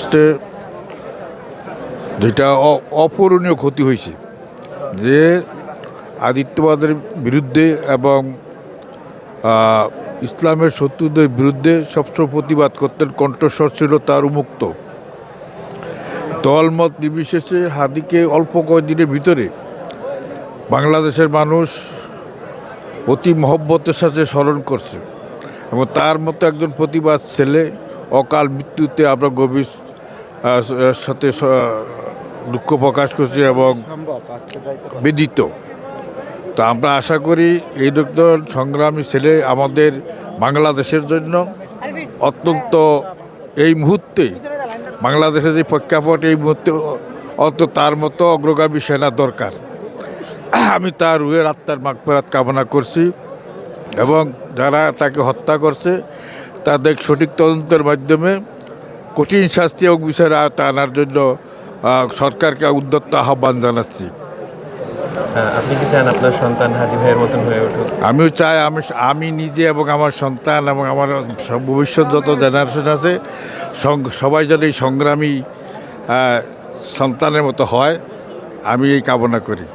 রাষ্ট্রে যেটা অপূরণীয় ক্ষতি হয়েছে, যে আদিত্যবাদের বিরুদ্ধে এবং ইসলামের শত্রুদের বিরুদ্ধে সবসময় প্রতিবাদ করতেন, কণ্ঠস্বর ছিল তার উন্মুক্ত। দলমত নির্বিশেষে হাদিকে অল্প কয়েকদিনের ভিতরে বাংলাদেশের মানুষ অতি মহব্বতের সাথে স্মরণ করছে এবং তার মতো একজন প্রতিবাদ ছেলে অকাল মৃত্যুতে আমরা গভীর সাথে দুঃখ প্রকাশ করছি এবং বেদিত। তো আমরা আশা করি এই একজন সংগ্রামী ছেলে আমাদের বাংলাদেশের জন্য অত্যন্ত, এই মুহূর্তে বাংলাদেশের যে প্রেক্ষাপট, এই মুহূর্তে তার মতো অগ্রগামী সেনা দরকার। আমি তার রুহের আত্মার মাগফিরাত কামনা করছি এবং যারা তাকে হত্যা করছে তাদের সঠিক তদন্তের মাধ্যমে কঠিন শাস্তি এবং বিচারে আওতায় আনার জন্য সরকারকে উদ্যত আহ্বান জানাচ্ছি। আপনি কি চান আপনার সন্তান হাদি ভাইয়ের মতন হয়ে উঠুক? আমিও চাই আমি নিজে এবং আমার সন্তান এবং আমার ভবিষ্যৎ যত জেনারেশন আছে সবাই যেন এই সংগ্রামী সন্তানের মতো হয়, আমি এই কামনা করি।